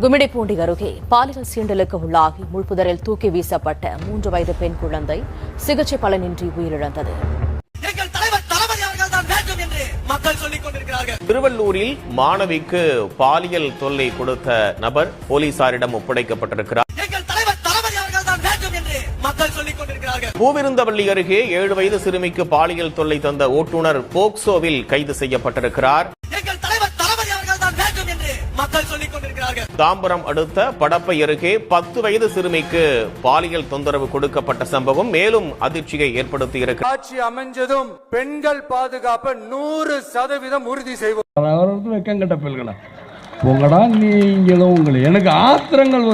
கும்மிடிப்பூண்டி அருகே பாலியல் சீண்டலுக்கு உள்ளாகி முள்புதரில் தூக்கி வீசப்பட்ட 3 வயது பெண் குழந்தை சிகிச்சை பலனின்றி உயிரிழந்தது. திருவள்ளூரில் மாணவிக்கு பாலியல் தொல்லை கொடுத்த நபர் போலீசாரிடம் ஒப்படைக்கப்பட்டிருக்கிறார். பூவிருந்தவள்ளி அருகே 7 வயது சிறுமிக்கு பாலியல் தொல்லை தந்த ஓட்டுநர் போக்சோவில் கைது செய்யப்பட்டிருக்கிறார். தாம்பரம் அடுத்த படப்பை அருகே 10 வயது சிறுமிக்கு பாலியல் தொந்தரவு கொடுக்கப்பட்ட சம்பவம் மேலும் அதிர்ச்சியை ஏற்படுத்தி இருக்கிறது. ஆட்சி அமைஞ்சதும் பெண்கள் பாதுகாப்பை 100% உறுதி செய்வோம். வெக்கங்கட்ட பெண்களா உங்களா நீங்களும் உங்களை எனக்கு ஆத்திரங்கள்